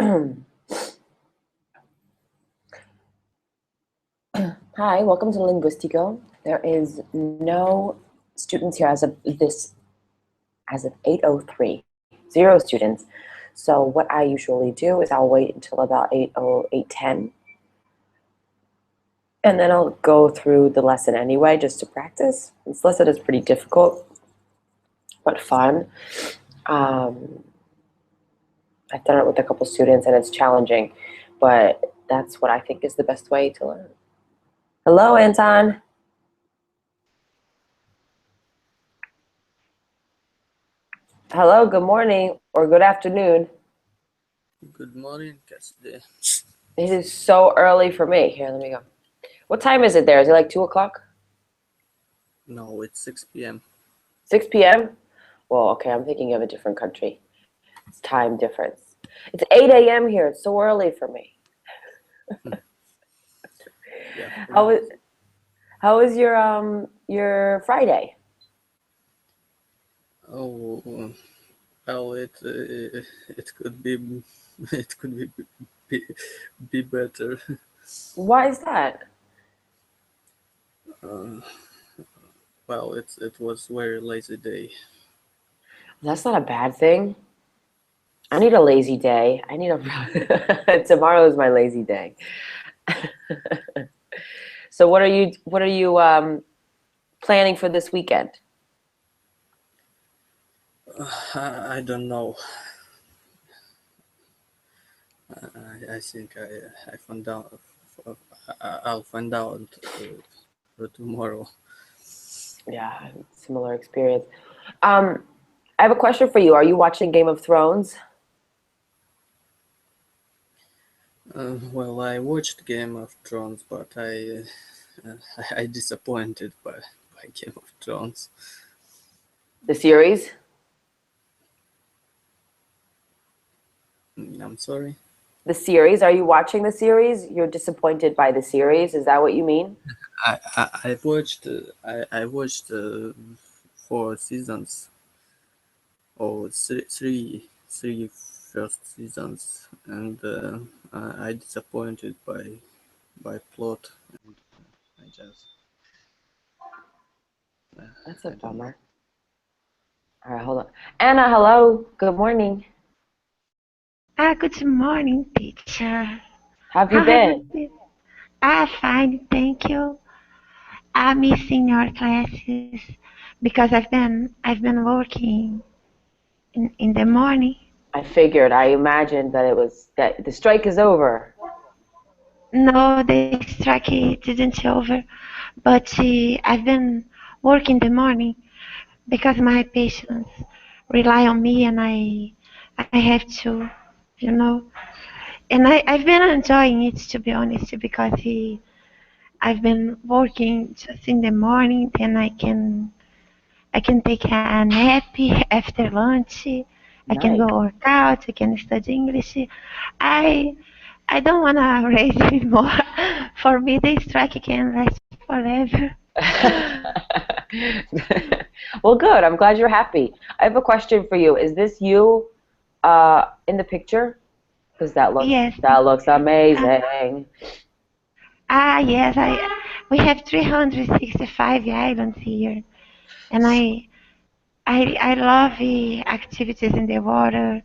Hi, welcome to Linguistico. There is no students here as of 8:03. Zero students. So what I usually do is I'll wait until about 8:10, and then I'll go through the lesson anyway just to practice. This lesson is pretty difficult, but fun. Um, I've done it with a couple students and it's challenging, but that's what I think is the best way to learn. Hello, Anton. Hello, good morning or good afternoon. Good morning, Cassidy. It is so early for me. Here, let me go. What time is it there? Is it like 2 o'clock? No, it's 6 p.m. 6 p.m.? Well, okay, I'm thinking of a different country. It's time difference. It's 8 a.m. here. It's so early for me. Yeah. How was your Friday? Oh, well, it could be it could be better. Why is that? Uh, well, it was very lazy day. That's not a bad thing. I need a lazy day. I need a tomorrow is my lazy day. So what are you planning for this weekend? I don't know. I think I found out. I'll find out tomorrow. Yeah, similar experience. Um, I have a question for you. Are you watching Game of Thrones? Well, I watched Game of Thrones, but I disappointed by Game of Thrones. The series? I'm sorry. The series? Are you watching the series? You're disappointed by the series? Is that what you mean? I watched 4 seasons or three first seasons, and I disappointed by plot, and I just That's a I don't know. bummer. All right, hold on. Anna, hello. Good morning. Good morning, teacher. How have you How have you been? been? Fine, thank you. I'm missing your classes because I've been working in the morning. I figured. I imagined that it was that the strike is over. No, the strike didn't over, but I've been working the morning because my patients rely on me and I have to, you know. And I've been enjoying it to be honest because I've been working just in the morning, then I can take a nap after lunch. I can Nice. go work out. I can study English. I I don't wanna raise anymore. For me, the strike can last forever. Well, good. I'm glad you're happy. I have a question for you. Is this you in the picture? Because Yes. that looks Uh, amazing. yes. We have 365 islands here, and I love the activities in the water.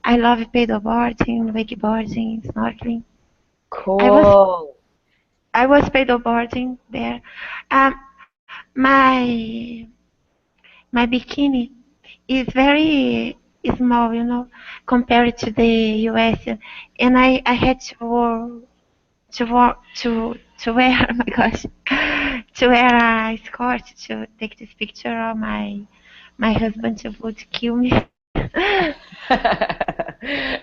I love paddleboarding, wakeboarding, snorkeling. I was Cool. I was paddleboarding there. Um, my my bikini is very small, compared to the US, and I had to wear oh my gosh, to wear a skirt to take this picture. Or my husband would kill me.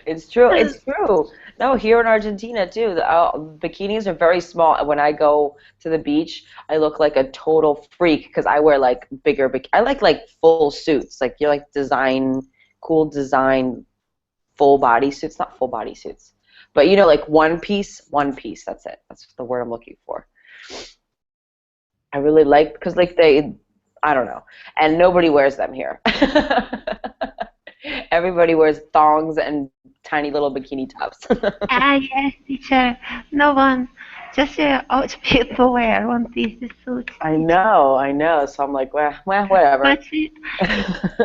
It's true. It's true. No, here in Argentina too, bikinis are very small. And when I go to the beach, I look like a total freak because I wear like bigger. I like full suits. Like you like cool design, full body suits. Not full body suits, but like one piece. One piece. That's it. That's the word I'm looking for. I really like because like I don't know, and nobody wears them here. Everybody wears thongs and tiny little bikini tops. Ah, yes, teacher. No one, just old people wear one-piece suits, I teacher. know, I know. So I'm like, well, whatever. But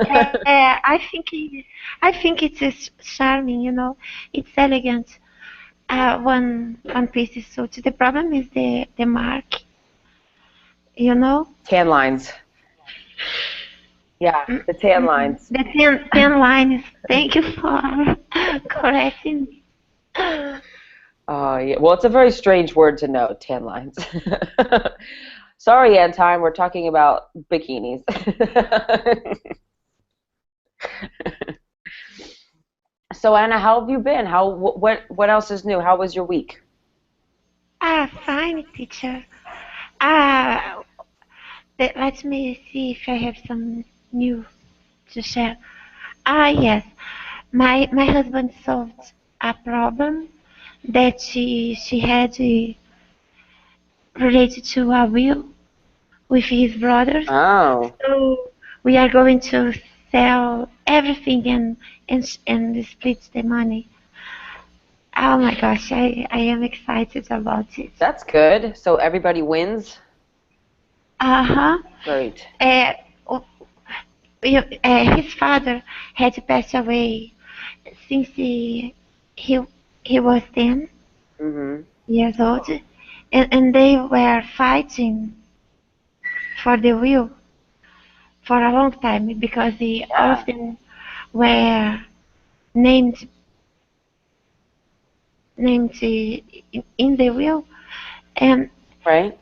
I think it is charming, It's elegant. One-piece suit. The problem is the mark, you know. Tan lines. Yeah, the tan Mm-mm. lines. The thin line is. Thank you for correcting me. Oh, yeah. Well, it's a very strange word to know, tan lines. Sorry, Anton, we're talking about bikinis. So, Anna, how have you been? What else is new? How was your week? Ah, fine, teacher. Ah, let me see if I have some news to share. Ah, yes. My husband solved a problem that she had related to a will with his brothers. Oh, So we are going to sell everything and split the money. Oh my gosh, I am excited about it. that's good. So everybody wins? Uh-huh. Great. Uh, his father had passed away since he, he was 10 Mm-hmm. years old, and they were fighting for the will for a long time because all of Yeah, them were named named in the will, and right?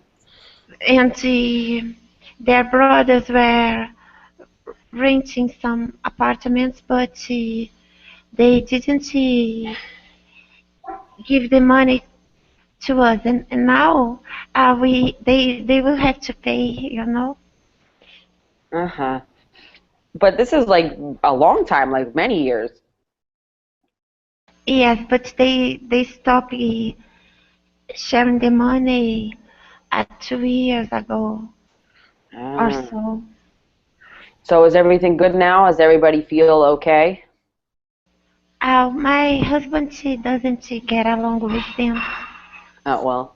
their brothers were renting some apartments, but they didn't give the money to us, and now they will have to pay, Uh-huh. But this is like a long time, like many years. Yes, but they stopped sharing the money 2 years ago or Ah. so. So is everything good now? Does everybody feel okay? My husband, she doesn't get along with them. Oh, well.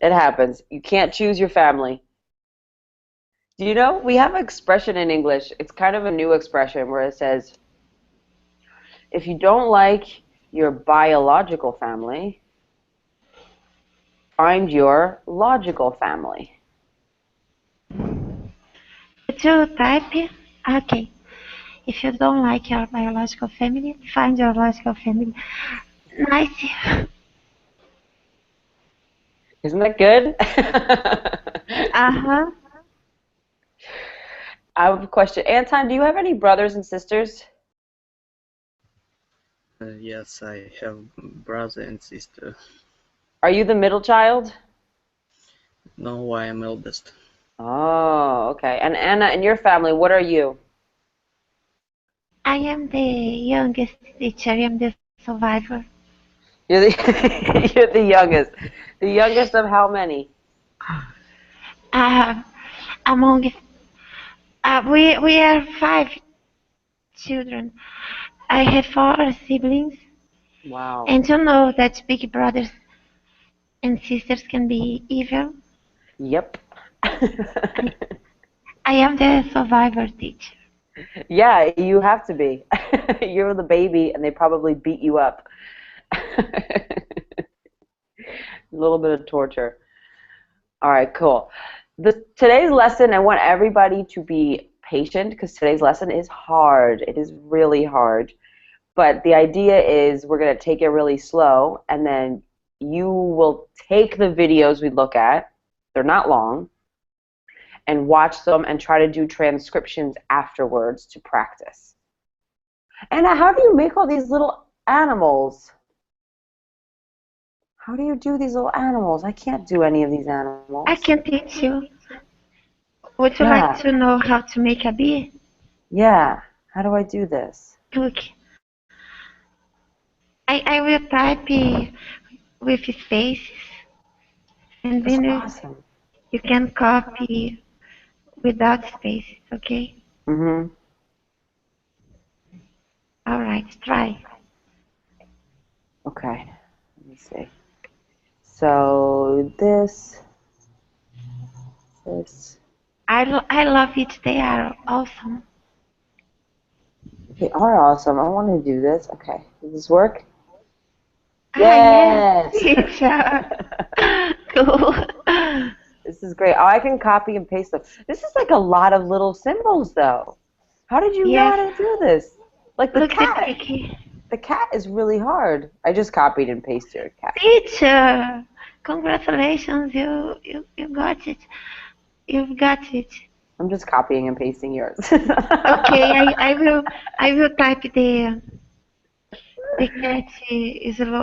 It happens. You can't choose your family. Do you know, we have an expression in English. It's kind of a new expression where it says, if you don't like your biological family, find your logical family. To type, okay. If you don't like your biological family, find your logical family. Nice. Isn't that good? Uh-huh. I have a question. Anton, do you have any brothers and sisters? Yes, I have brother and sister. Are you the middle child? No, I am eldest. Oh, okay. And Anna, in your family, what are you? I am the youngest teacher. I am the survivor. You're the you're the youngest. The youngest of how many? Uh, among we are five children. I have four siblings, Wow. and you know that big brothers and sisters can be evil. Yep. I, I am the survivor teacher. Yeah, you have to be. You're the baby, and they probably beat you up. A little bit of torture. All right, cool. Today's lesson, I want everybody to be patient because today's lesson is hard. It is really hard. But the idea is we're going to take it really slow, and then you will take the videos we look at, they're not long, and watch them and try to do transcriptions afterwards to practice. And how do you make all these little animals? How do you do these little animals? I can't do any of these I animals. can teach you. Would you like Yeah, to know how to make a bee? yeah. How do I do this? Look, I will type with spaces, and That's then awesome. you can copy without spaces, okay? Mm-hmm. All right, try. Okay, let me see. So this, I love it. They are awesome. they are awesome. I want to do this. Okay, does this work? Ah, yes, Yes! teacher. Cool. This is great. Oh, I can copy and paste them. This is like a lot of little symbols, though. How did you know Yes, how to do this? Like the look the cat. picky. The cat is really hard. I just copied and pasted your cat. Teacher, congratulations, you got it. You've got it. I'm just copying and pasting yours. Okay, I will type the cat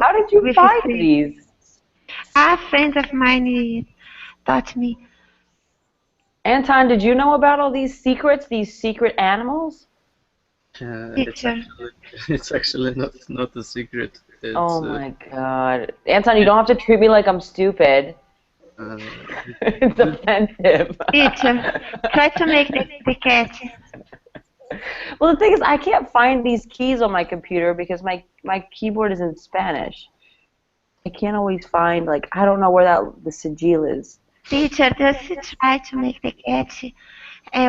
How did you with a find C. these? A friend of mine taught me. Anton, did you know about all these secrets, these secret animals? It's Teacher. actually it's actually not a secret. Oh It's my God. Anton, you don't have to treat me like I'm stupid. uh, It's offensive. Teacher, try to make the cat. Well, the thing is, I can't find these keys on my computer because my keyboard is in Spanish. I can't always find, like, I don't know where the sigil is. Teacher, just try to make the cat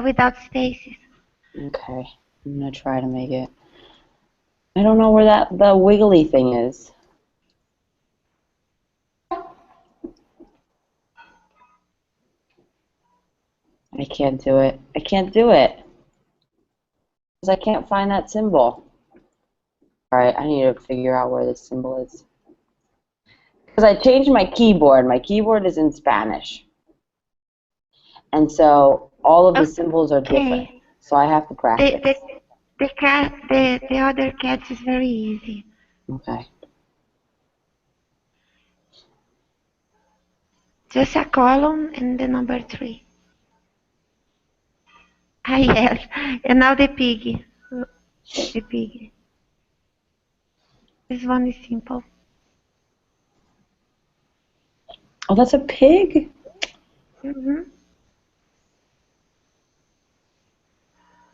without spaces. Okay, I'm gonna try to make it. I don't know where the wiggly thing is. I can't do it. I can't do it because I can't find that symbol. All right, I need to figure out where this symbol is. Because I changed my keyboard. My keyboard is in Spanish. And so all of the symbols are different. Okay. So I have to The practice. the the cat the other cat is very easy. Okay. Just a column and the number 3. Ah, yes. And now the pig. The pig. This one is simple. Oh, that's a pig? Hmm.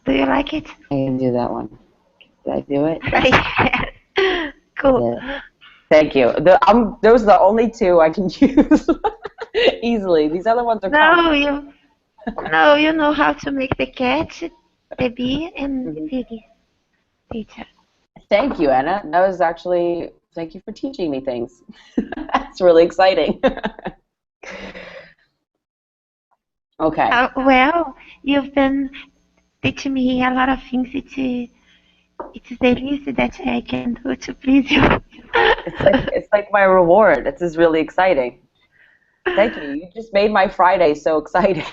Do you like it? I can do that one. Did I do it? Yes, Yes. I Cool. did. Thank you. Those are the only two I can use easily. These other ones are Now complicated. you know how to make the cat, the bee, and the Mhm. pig. Teacher. Thank you, Anna. That was actually, thank you for teaching me things. That's really exciting. Okay. Well, you've been teaching me a lot of things. It's the least that I can do to please you. It's like my reward. This is really exciting. Thank you. You just made my Friday so exciting.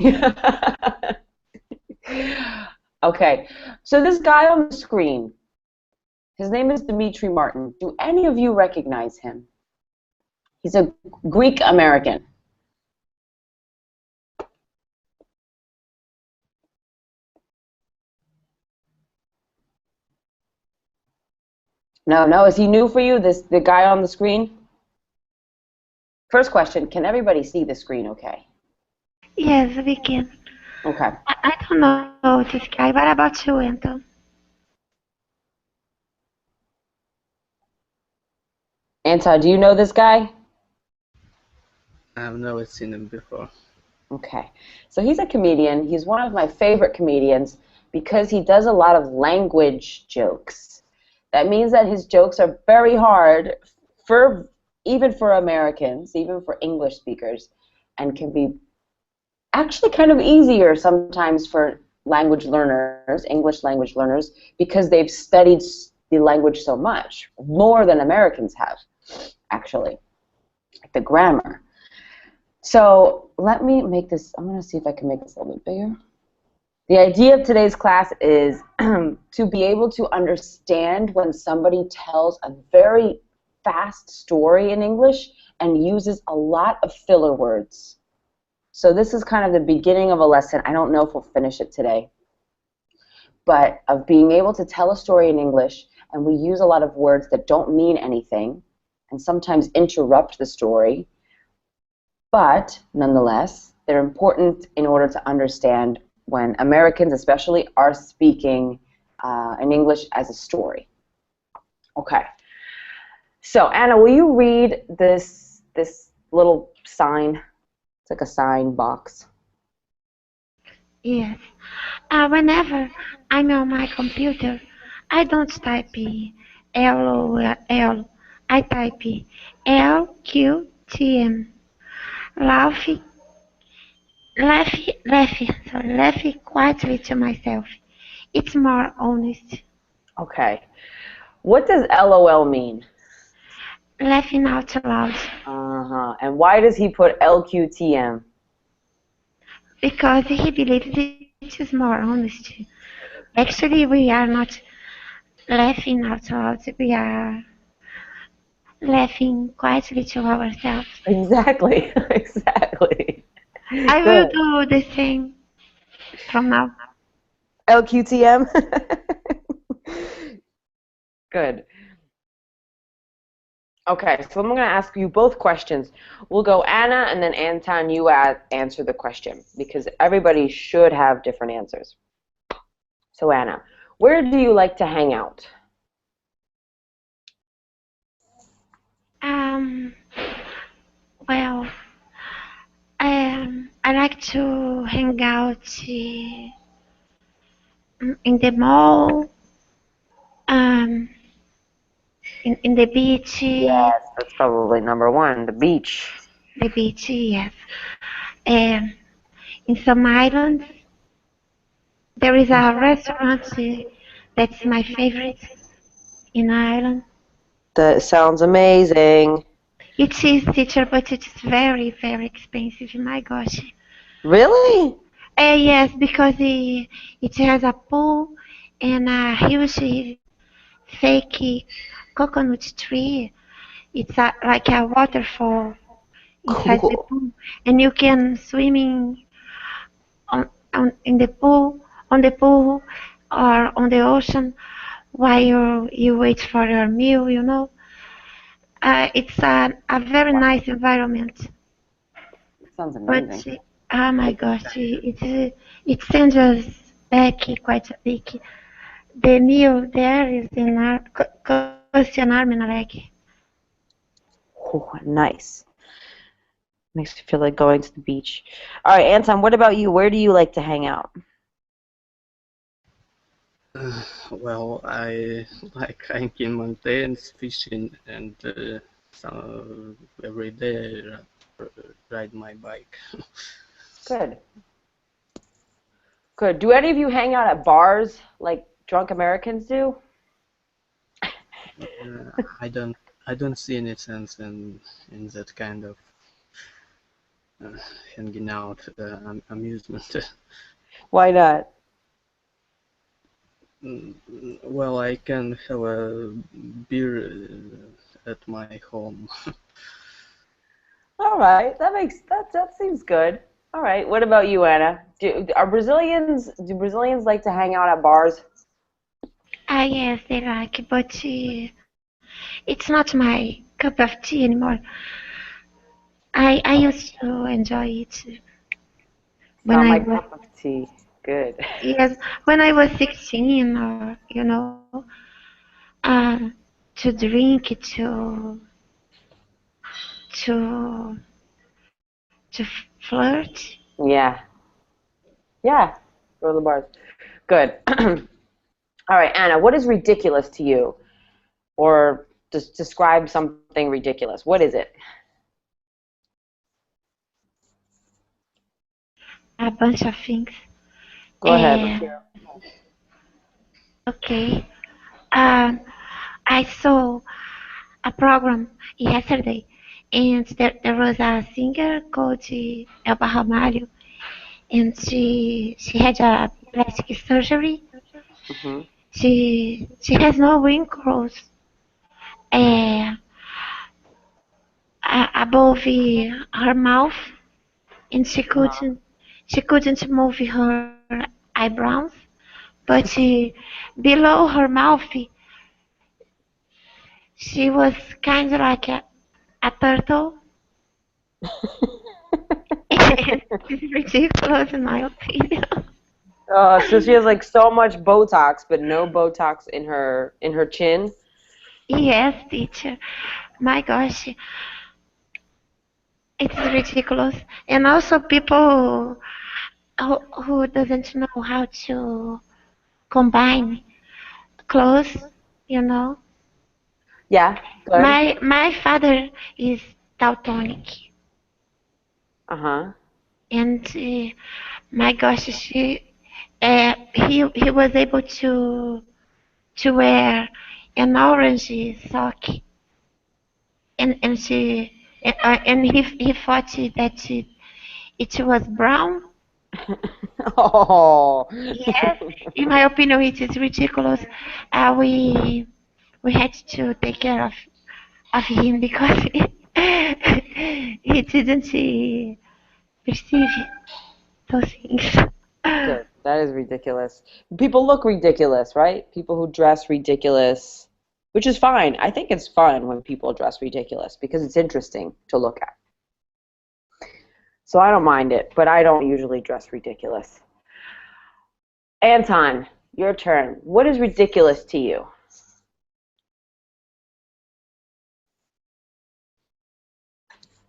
Okay. So this guy on the screen, his name is Demetri Martin. Do any of you recognize him? He's a Greek American. No, no. Is he new for you? The guy on the screen? First question, can everybody see the screen okay? Yes, we can. Okay. I don't know this guy. What about you, Anton? Anta, do you know this guy? I've never seen him before. Okay. So he's a comedian. He's one of my favorite comedians because he does a lot of language jokes. That means that his jokes are very hard for even for Americans, even for English speakers, and can be actually kind of easier sometimes for language learners, English language learners, because they've studied the language so much, more than Americans have, actually, like the grammar. So let me make this, I'm going to see if I can make this a little bit bigger. The idea of today's class is to be able to understand when somebody tells a very fast story in English and uses a lot of filler words. So this is kind of the beginning of a lesson. I don't know if we'll finish it today, but of being able to tell a story in English, and we use a lot of words that don't mean anything and sometimes interrupt the story, but nonetheless, they're important in order to understand when Americans especially are speaking in English as a story. Okay. So, Anna, will you read this little sign? It's like a sign box. Yes. Whenever I'm on my computer, I don't type LOL. I type LQTM. Laugh, laugh quietly to myself. It's more honest. Okay. What does LOL mean? Laughing out loud. Uh-huh. And why does he put LQTM? Because he believes it is more honest. Actually, we are not laughing out loud. We are laughing quietly to ourselves. Exactly. Exactly. I will Good. do the same from now. LQTM? Good. Okay, so I'm going to ask you both questions. We'll go Anna and then Anton, you answer the question because everybody should have different answers. So Anna, where do you like to hang out? Um, well, I like to hang out in the mall, um, in the beach, Yes, that's probably number one, the beach. yes. Um, in some islands, there is a restaurant that's my favorite in Ireland. That sounds amazing. It is teacher, but it's very, very expensive. My gosh. Really? Yes, because it has a pool and a huge fake coconut tree. It's like a waterfall inside the Cool. pool, and you can swimming in the pool, on the pool, or on the ocean while you wait for your meal. It's a very nice environment. Sounds But amazing. oh my gosh, it sends us back quite a bit. The meal there is costs an arm and a leg. Oh, nice. Makes me feel like going to the beach. All right, Anton, what about you? Where do you like to hang out? Well, I like hiking mountains, fishing, and every day ride my bike. Good. Good. Do any of you hang out at bars like drunk Americans do? Uh, I don't I don't see any sense in that kind of uh, hanging out amusement. Why not? Well, I can have a beer at my home. All right, that seems good. All right, what about you, Anna? Do Brazilians like to hang out at bars? Yes, they like, but it's not my cup of tea anymore. I used to enjoy it It's when not I my was cup of tea. Good. yes when I was 16 or uh, to drink to to flirt. Yeah. Yeah. Go to the bars. Good. All right, Anna, what is ridiculous to you? Or just describe something ridiculous. What is it? A bunch of things. Go ahead. Let's Uh, hear okay. Um, I saw a program yesterday, and there was a singer called Elba Ramalho, and she had a plastic surgery. it. Hmm. She has no wrinkles uh, above her mouth, and she couldn't move her eyebrows, but below her mouth she was kind of like a turtle. It's ridiculous in my opinion. So she has like so much Botox, but no Botox in her chin. Yes, teacher. My gosh, it's ridiculous. And also people who doesn't know how to combine clothes, you know. Yeah, good. My father is daltonic, Uh-huh. and my gosh, he was able to wear an orange sock, and he thought that it was brown. Oh. Yes, in my opinion, it is ridiculous. We had to take care of him because he didn't perceive those things. Good. That is ridiculous. People look ridiculous, right? People who dress ridiculous, which is fine. I think it's fun when people dress ridiculous because it's interesting to look at. So I don't mind it, but I don't usually dress ridiculous. Anton, your turn. What is ridiculous to you?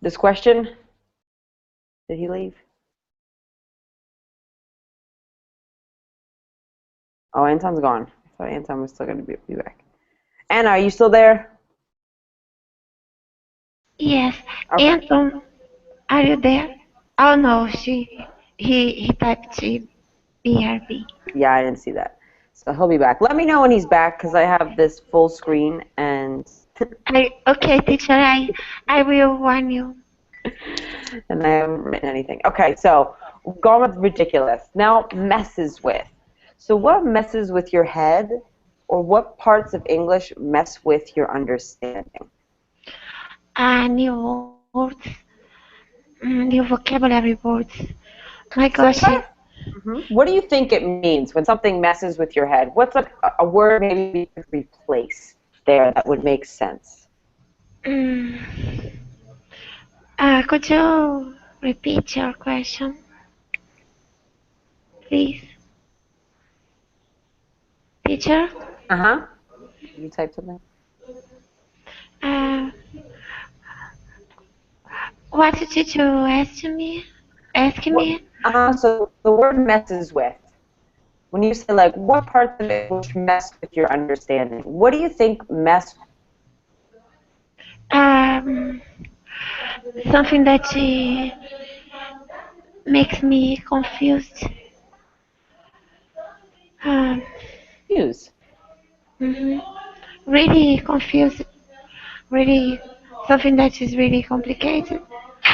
This question? Did he leave? Oh, Anton's gone. I thought Anton was still going to be back. Anna, are you still there? Yes, Okay. Anton, are you there? Oh no, he typed BRB. Yeah, I didn't see that. So he'll be back. Let me know when he's back because I have this full screen and Okay, teacher, I will warn you. and I haven't written anything. Okay, so gone with ridiculous. Now messes with. So what messes with your head, or what parts of English mess with your understanding? New words, new vocabulary words. My So gosh, what do you think it means when something messes with your head? What's a word maybe we could replace there that would make sense? mm, could you repeat your question, please, teacher? Uh-huh. You type something? Uh, what did you ask me? Ask What, me? so the word messes with. When you say like what parts of English mess with your understanding, what do you think mess? Um, something that makes me confused. Um, Use? mhm. Really confused. Really something that is really complicated.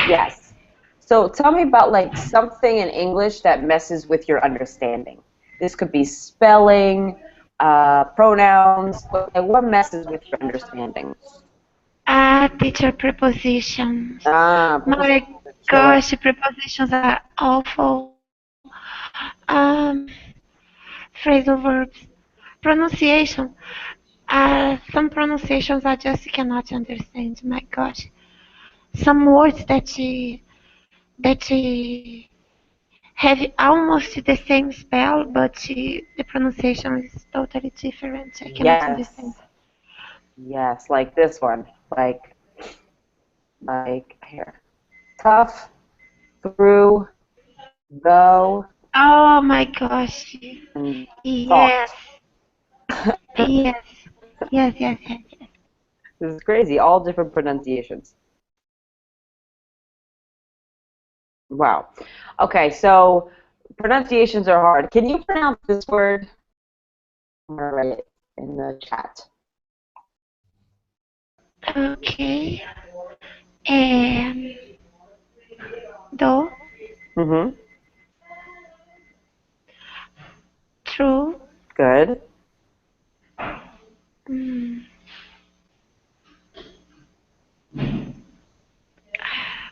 Yes. So tell me about like something in English that messes with your understanding. This could be spelling, pronouns. What messes with your understanding? Teacher prepositions. My Prepositions are killer. gosh, prepositions are awful. Um, Phrasal verbs. Pronunciation. Some pronunciations I just cannot understand. My gosh. Some words that have almost the same spell, but the pronunciation is totally different. I cannot understand. Yes. Yes, like this one. Like here. Tough, through, though, Oh my gosh. and Yes. thought. Yes. Yes, yes, yes, yes. This is crazy. All different pronunciations. Wow. Okay, so pronunciations are hard. Can you pronounce this word? I'm gonna write it in the chat. Okay. Um, though, Mm-hmm. true. Good. Mm,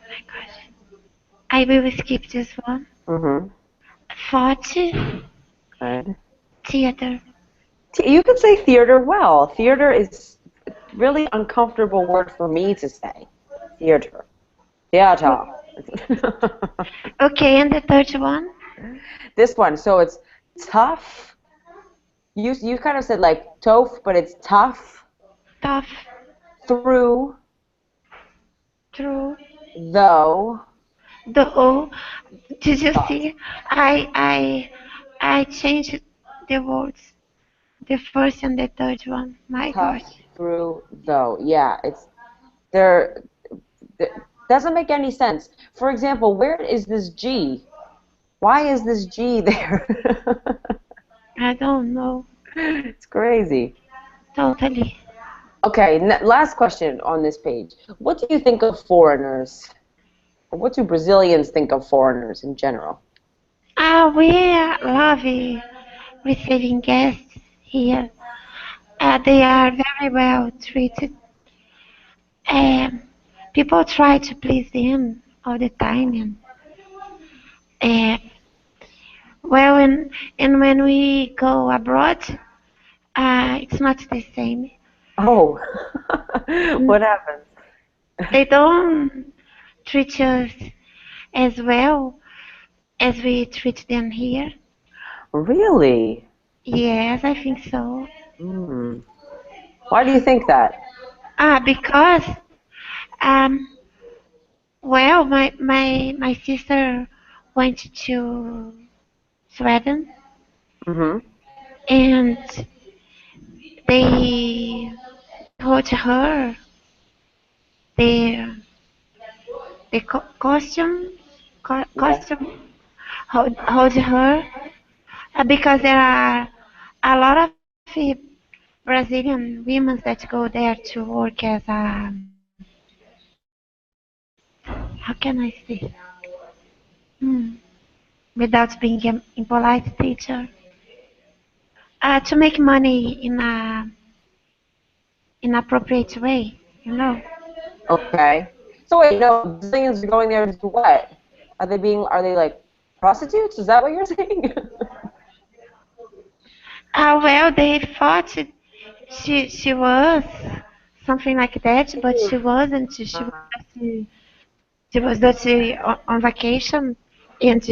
my gosh. I will skip this one. Mm-hmm. Thought, Good. theater. You can say theater well. Theater is a really uncomfortable word for me to say. Theater. Theater. Okay, and the third one? This one. So it's tough. You kind of said like tough, but it's tough. tough, through, true, though, though. Did you thought. see? I changed the words, the first and the third one. My Tough, gosh. through, though. Yeah, there. Doesn't make any sense. For example, where is this G? Why is this G there? I don't know. It's crazy. Totally. Okay, last question on this page. What do you think of foreigners? Or what do Brazilians think of foreigners in general? We love receiving guests here. They are very well treated. Um, People try to please them all the time, uh, well, and when we go abroad, it's not the same. Oh, Mm, what happened? They don't treat us as well as we treat them here. Really? Yes, I think so. Hmm. Why do you think that? Because um, well, my sister went to Sweden, Mm-hmm. and they told her the costume Yeah. hold her, because there are a lot of Brazilian women that go there to work as a, how can I say, hmm, without being a impolite teacher, to make money in a inappropriate way, you know. Okay. So wait, no, Brazilians are going there to do what? Are they like prostitutes? Is that what you're saying? Well, they thought she was something like that, but she wasn't. She was just on vacation, and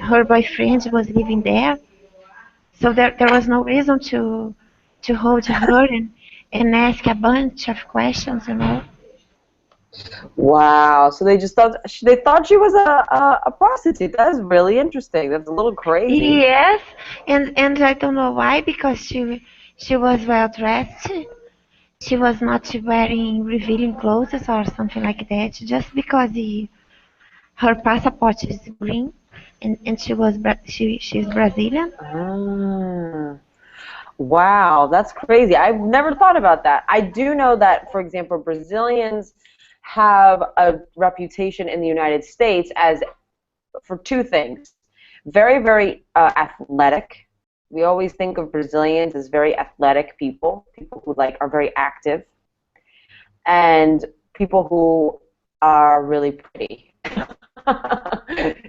her boyfriend was living there. So there was no reason to hold her and ask a bunch of questions, you know. Wow. So they thought she was a prostitute. That is really interesting. That's a little crazy. Yes, and I don't know why, because she was well dressed. She was not wearing revealing clothes or something like that. Just because her passport is green, and she's Brazilian. Ah. Wow, that's crazy. I've never thought about that. I do know that, for example, Brazilians have a reputation in the United States as for two things. Very, very athletic. We always think of Brazilians as very athletic people who like are very active, and people who are really pretty.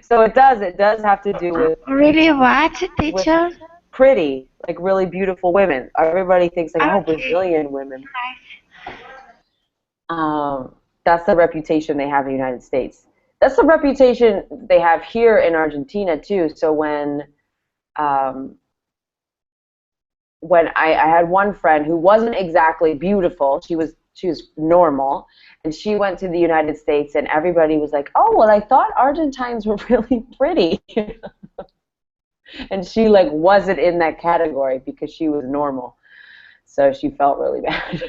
So it does have to do Really, what, with teacher? pretty, like really beautiful women. Everybody thinks like, oh, Okay, Brazilian women. nice. That's the reputation they have in the United States. That's the reputation they have here in Argentina too. So um, when I had one friend who wasn't exactly beautiful, she was normal, and she went to the United States, and everybody was like, oh, well, I thought Argentines were really pretty. And she like wasn't in that category because she was normal. So she felt really bad.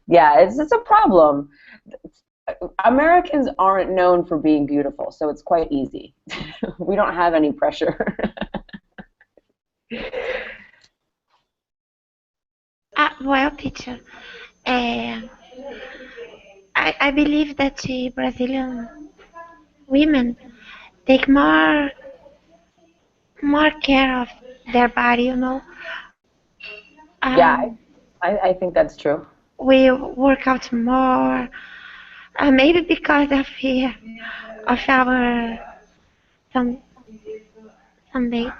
Yeah, it's a problem. Americans aren't known for being beautiful, so it's quite easy. We don't have any pressure. Well, teacher, uh, I believe that the Brazilian women take more care of their body, you know. Yeah, Um, I think that's true. we work out more, maybe because of our some Sunday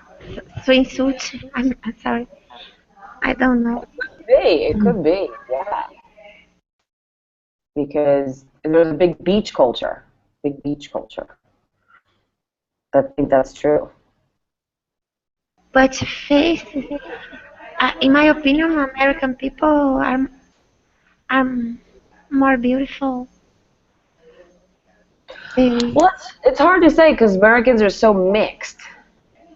swimsuit. I'm sorry, I don't know. It could be, yeah, because there's a big beach culture. Big beach culture. I think that's true. But face In my opinion, American people are more beautiful. They Well, it's hard to say because Americans are so mixed.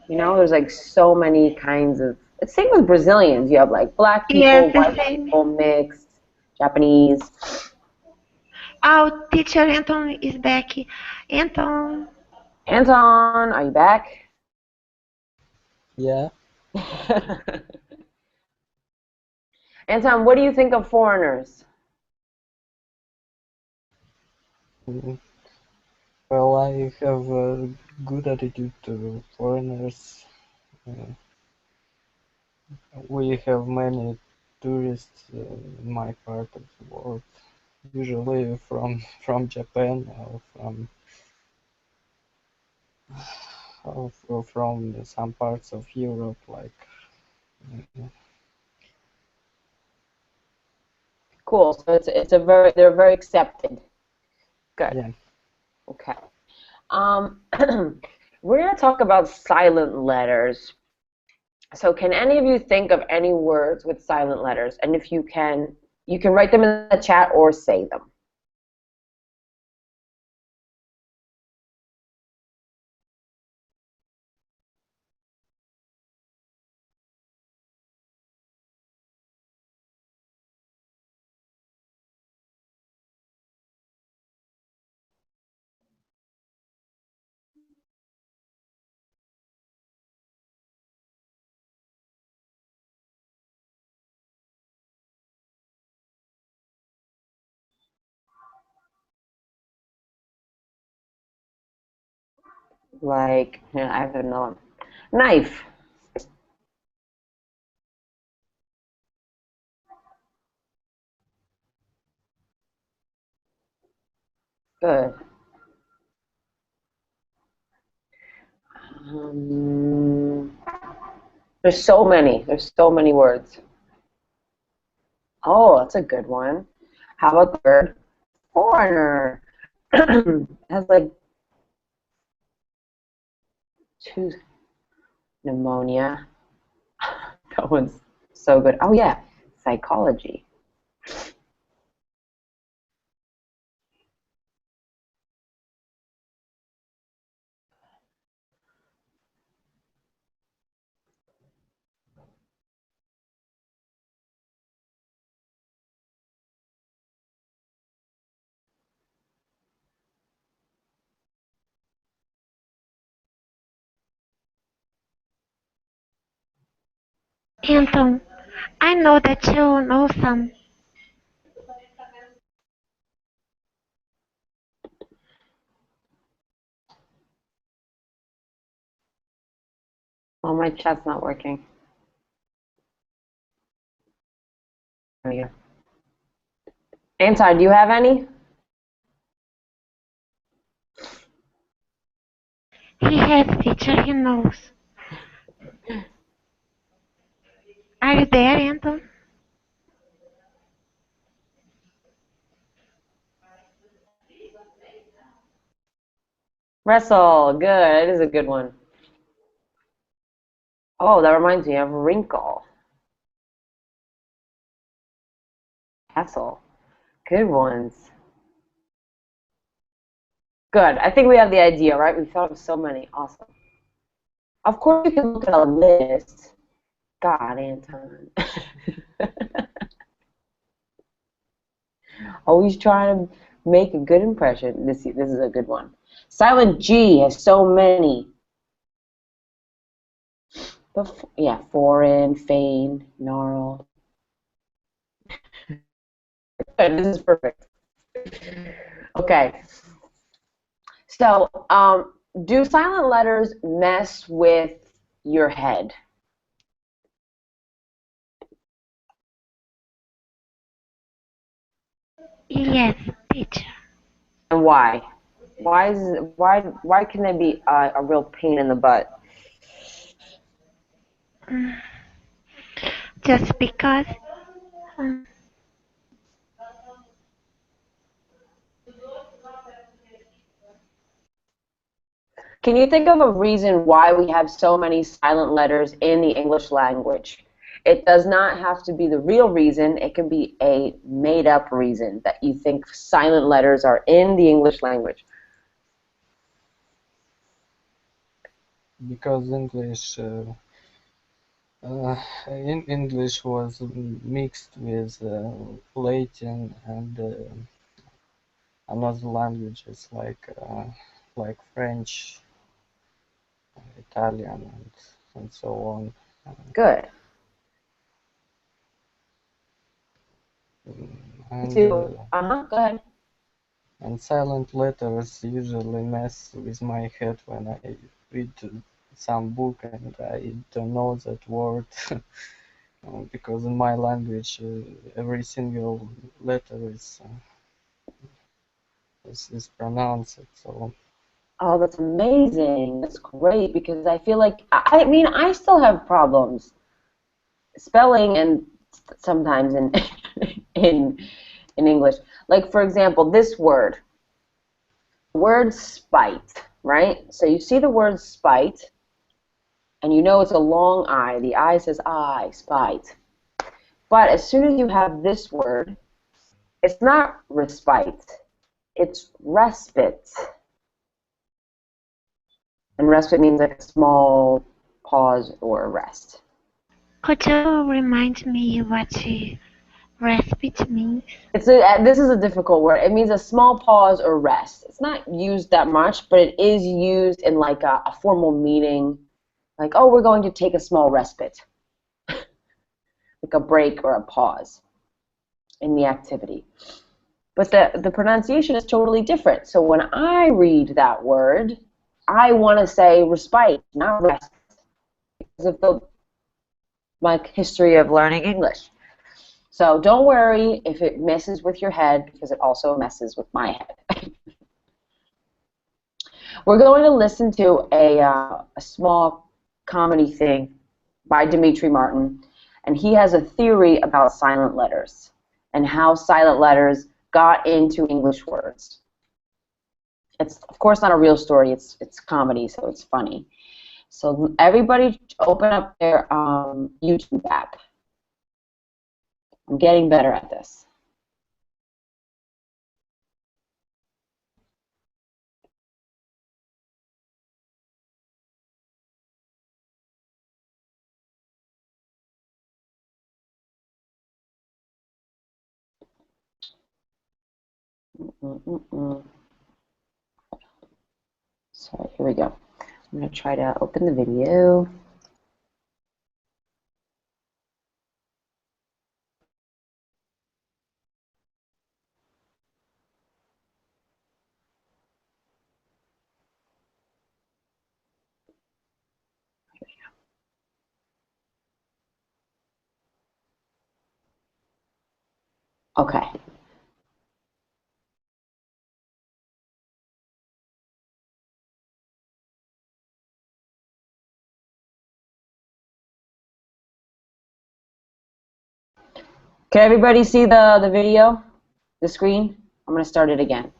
You know, there's like so many kinds of. It's same with Brazilians. You have like black yes, people, the white same. people, mixed, Japanese. Our teacher Anton is back. Anton, Anton, are you back? Yeah. Anton, what do you think of foreigners? Mm, Well, I have a good attitude to foreigners. Uh, we have many tourists in my part of the world, usually from Japan or from some parts of Europe, like uh, Cool. So it's a very they're very accepted. Good. yeah. Okay. Um, we're gonna talk about silent letters. So can any of you think of any words with silent letters? And if you can write them in the chat or say them. Like, yeah, I have another one. Knife. Good. Um, there's so many. There's so many words. Oh, that's a good one. How about the word foreigner? Has like two pneumonia. That one's so good. Oh yeah, psychology. Anton, I know that you know some. Oh, my chat's not working. There you go. Anton, do you have any? He has teacher, he knows. Are you there, Anton? Wrestle. Good. It is a good one. Oh, that reminds me of wrinkle. Castle. Good ones. Good. I think we have the idea, right? We thought of so many. Awesome. Of course, you can look at a list. God, Anton. Always trying to make a good impression. This is a good one. Silent G has so many. But yeah, foreign, feign, gnarl. Good, this is perfect. Okay. So, do silent letters mess with your head? Yes, teacher. And why? Why can they be a real pain in the butt? Mm, just because. um, Can you think of a reason why we have so many silent letters in the English language? It does not have to be the real reason. It can be a made-up reason that you think silent letters are in the English language. Because in English was mixed with Latin and another languages like French, Italian, and so on. Good. And Go ahead. and silent letters usually mess with my head when I read some book and I don't know that word. Because in my language every single letter is pronounced. So Oh, that's amazing. That's great because I feel like I mean I still have problems spelling and sometimes in in in English. Like for example, this word spite, right? So you see the word spite and you know it's a long I. The I says I, spite. But as soon as you have this word, it's not respite, it's respite. And respite means like a small pause or rest. Could you remind me what respite means? This is a difficult word. It means a small pause or rest. It's not used that much, but it is used in like a formal meeting. Like, oh, we're going to take a small respite, like a break or a pause in the activity. But the pronunciation is totally different. So when I read that word, I want to say respite, not rest, because of my history of learning English. So don't worry if it messes with your head, because it also messes with my head. We're going to listen to a small comedy thing by Demetri Martin, and he has a theory about silent letters and how silent letters got into English words. It's, of course, not a real story. It's comedy, so it's funny. So everybody open up their YouTube app. I'm getting better at this. So here we go. I'm going to try to open the video. Okay. Can everybody see the video, the screen? I'm going to start it again.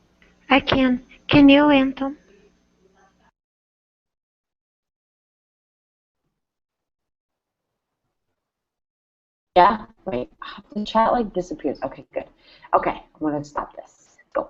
I can. Can you, Anton? Yeah? Wait, the chat like disappears. Okay, good. Okay, I'm going to stop this. Go.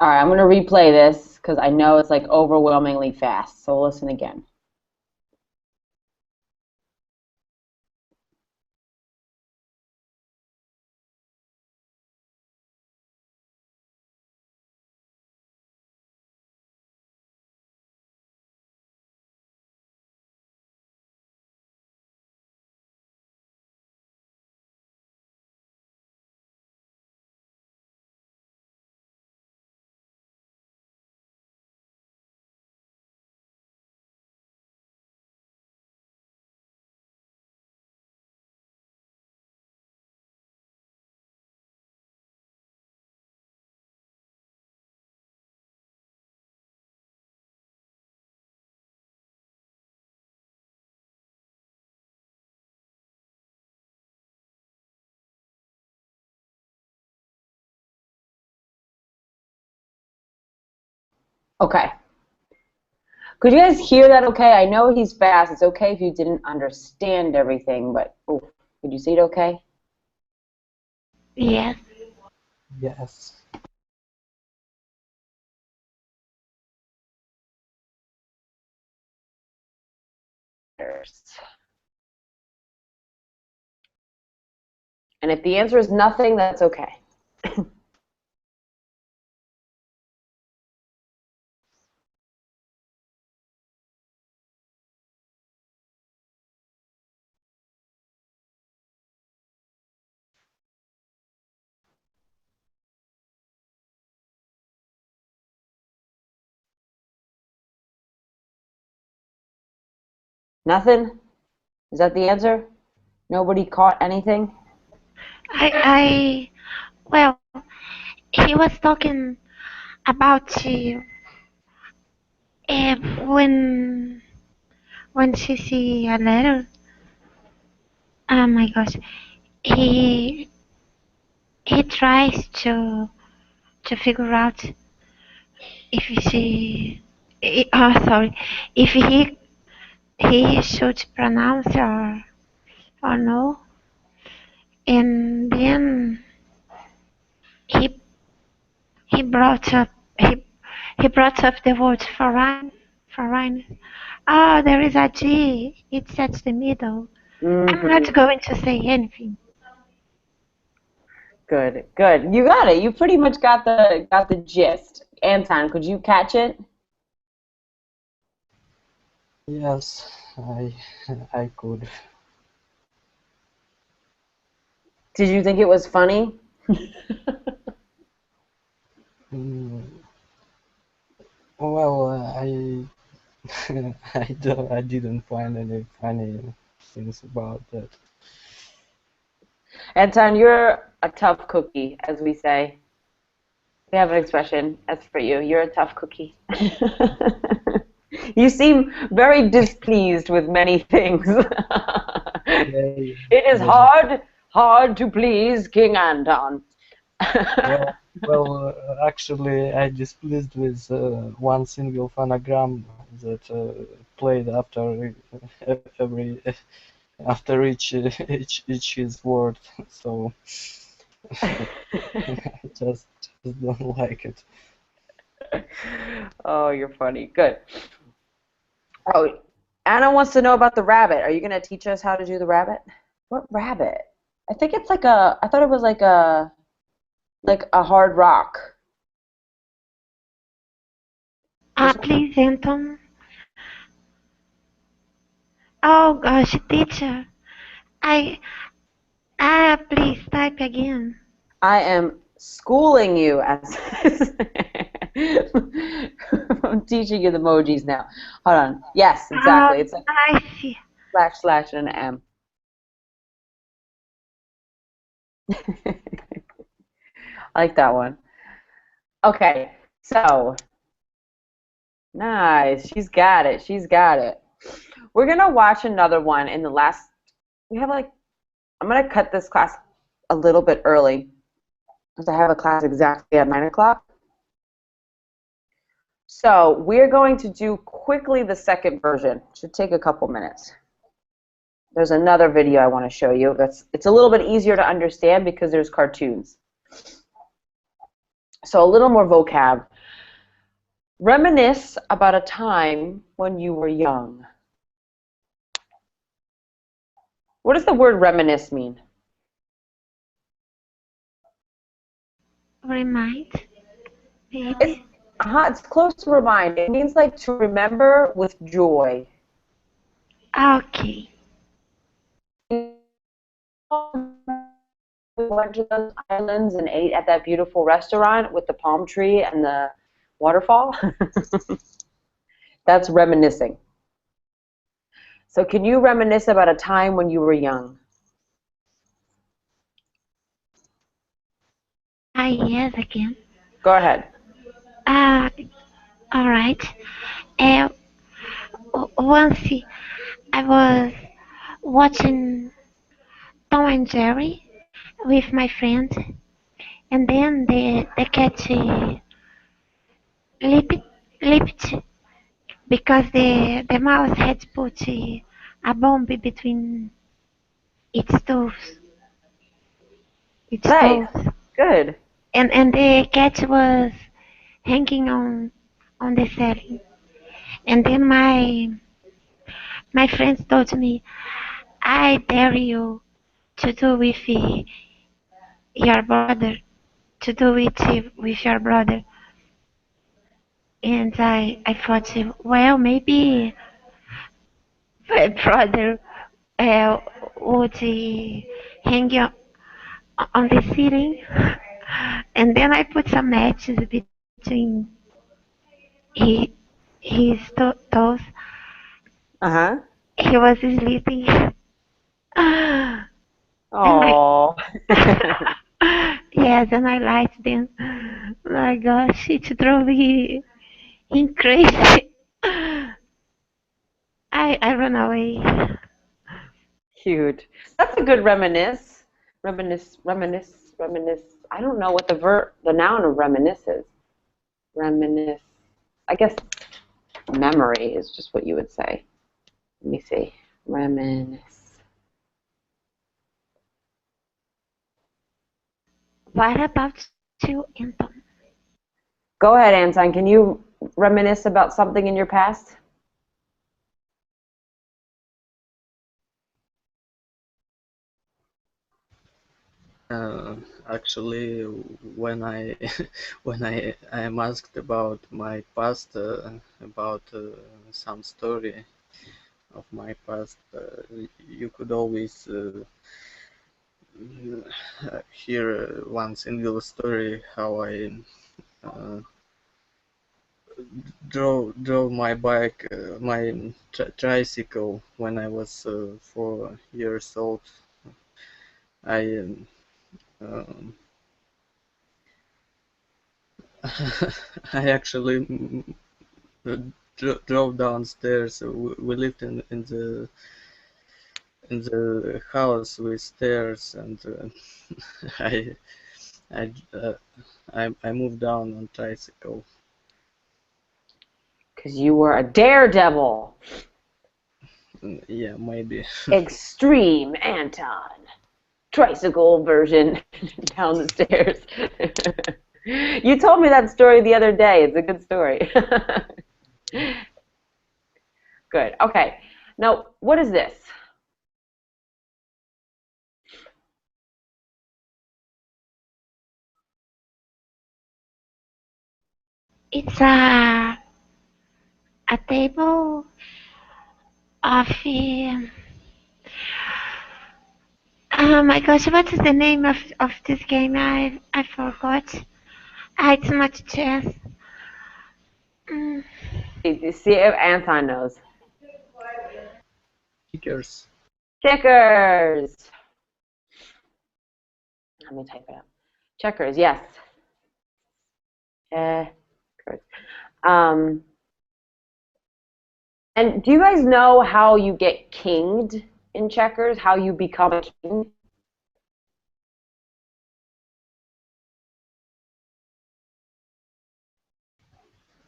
All right, I'm going to replay this because I know it's like overwhelmingly fast. So listen again. Okay. Could you guys hear that okay? I know he's fast. It's okay if you didn't understand everything, but oh, could you see it okay? Yes. Yes. And if the answer is nothing, that's okay. Nothing? Is that the answer? Nobody caught anything? I well, he was talking about uh, when when she see a letter. Oh my gosh, he he tries to figure out if she. Oh, sorry, if he should pronounce or no, and then he he brought up he he brought up the word foreign. Oh, there is a G. It's at the middle. I'm not Mm-hmm. going to say anything. Good, good. You got it. You pretty much got the gist. Anton, could you catch it? Yes, I could. Did you think it was funny? Mm, well, I didn't find any funny things about that. Anton, you're a tough cookie, as we say. We have an expression as for you. You're a tough cookie. You seem very displeased with many things. Yeah, It is yeah. hard to please King Anton. Actually, I displeased with one single phonogram that played every after each his word. So I just don't like it. Oh, you're funny. Good. Oh, Anna wants to know about the rabbit. Are you going to teach us how to do the rabbit? What rabbit? I think it's like I thought it was like a hard rock. There's Please, Anton. Oh gosh, teacher. I please type again. I am schooling you as I'm teaching you the emojis now. Hold on. Yes, exactly. It's like I see. slash slash and an M. I like that one. Okay, so nice. She's got it. She's got it. We're gonna watch another one in the last. We have like I'm gonna cut this class a little bit early because I have a class exactly at 9 o'clock. So we're going to do quickly the second version. Should take a couple minutes. There's another video I want to show you. It's a little bit easier to understand because there's cartoons. So a little more vocab. Reminisce about a time when you were young. What does the word reminisce mean? Remind, It's maybe. it's close to remind. It means like to remember with joy. Okay. We went to those islands and ate at that beautiful restaurant with the palm tree and the waterfall. That's reminiscing. So can you reminisce about a time when you were young? Yes, again. Go ahead. Uh, all right. Uh, Once I was watching Tom and Jerry with my friend, and then the cat leaped. leaped because the mouse had put a bomb between its toes. Its Nice. toes. Good. And the cat was hanging on the ceiling. And then my friends told me, I dare you to do with your brother, to do it with your brother. And I thought, well, maybe my brother uh, would hang on the ceiling. And then I put some matches between he, his toes. Uh-huh. He was sleeping. And I, Oh. yes, and I liked them. My gosh, it drove me crazy. I run away. Cute. That's a good reminisce. Reminisce. I don't know what the noun of reminisce is. Reminisce. I guess memory is just what you would say. Let me see. Reminisce. What about you, Anton? Go ahead, Anton. Can you reminisce about something in your past? Uh, Actually, when I when I am asked about my past, about some story of my past, you could always hear one single story how I uh, drove my bike, my tricycle when I was 4 years old. I um, I actually drove downstairs. We lived in the house with stairs, and I I, uh, I moved down on tricycle. Because you were a daredevil. Yeah, maybe. Extreme Anton. Tricycle version down the stairs. You told me that story the other day. It's a good story. Good. Okay. Now, what is this? It's a table of oh my gosh, what is the name of this game? I forgot. Ah, it's not chess. Mm, See if Anton knows. Stickers. Checkers. Let me type it up. Checkers. Yes. Checkers. Um, and do you guys know how you get kinged in checkers? How you become a king?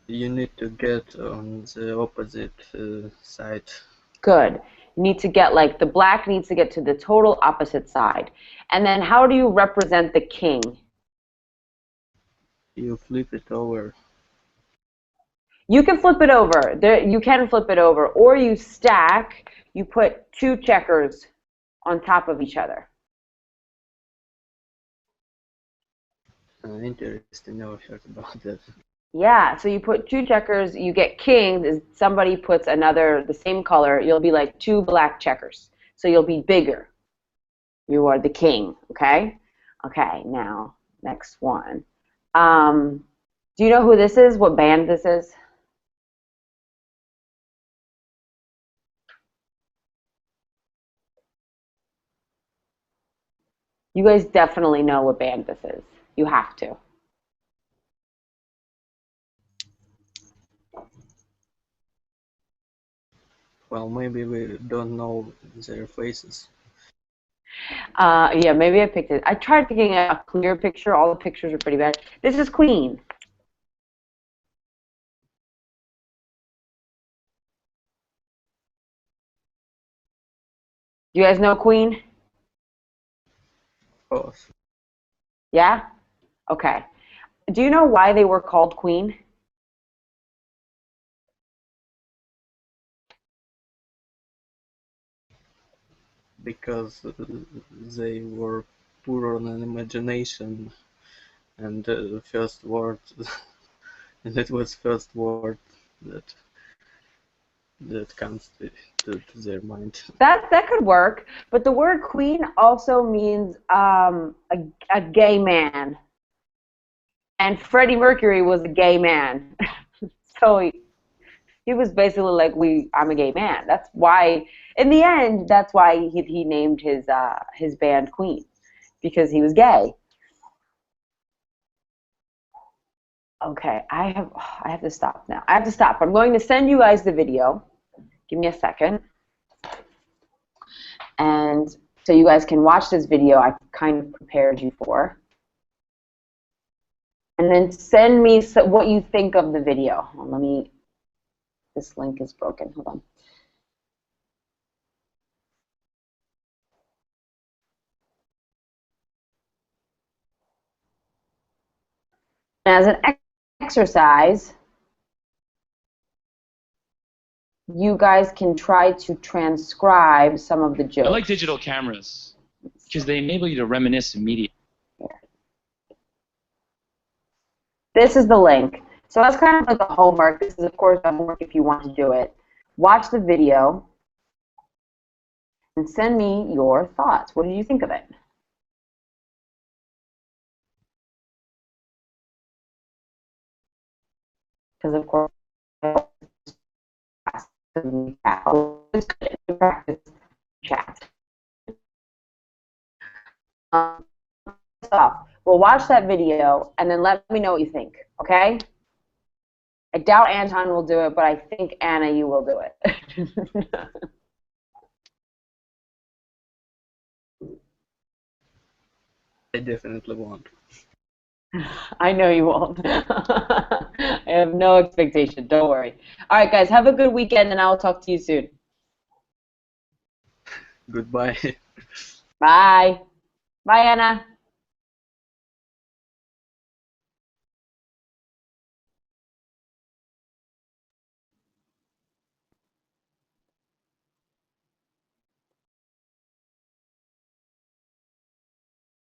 You need to get on the opposite side. Good. You need to get like the black needs to get to the total opposite side. And then how do you represent the king? You flip it over. You can flip it over. You can flip it over, or you stack. You put two checkers on top of each other. Interesting. Never heard about that. Yeah, so you put two checkers, you get kings. Is somebody puts another the same color, you'll be like two black checkers. So you'll be bigger. You are the king, okay? Okay, now next one. Do you know who this is? What band this is? You guys definitely know what band this is. You have to. Well, maybe we don't know their faces. Yeah, maybe I picked it. I tried picking a clear picture. All the pictures are pretty bad. This is Queen. Do you guys know Queen? Of course. Yeah? Okay. Do you know why they were called Queen? Because they were poor on an imagination, and the first word, and it was first word that comes to their mind. That could work, but the word queen also means a gay man, and Freddie Mercury was a gay man, so he was basically like I'm a gay man. That's why, in the end, that's why he named his band Queen, because he was gay. Okay, I have to stop now. I have to stop. I'm going to send you guys the video. Give me a second. And so you guys can watch this video I kind of prepared you for. And then send me what you think of the video. Well, this link is broken. Hold on. As an exercise, you guys can try to transcribe some of the jokes. I like digital cameras because they enable you to reminisce immediately. This is the link. So that's kind of like a homework. This is, of course, a homework if you want to do it. Watch the video and send me your thoughts. What did you think of it? Because, of course, practice chat. Well, watch that video and then let me know what you think, okay? I doubt Anton will do it, but I think, Anna, you will do it. I definitely won't. I know you won't. I have no expectation. Don't worry. All right, guys, have a good weekend, and I will talk to you soon. Goodbye. Bye. Bye, Anna.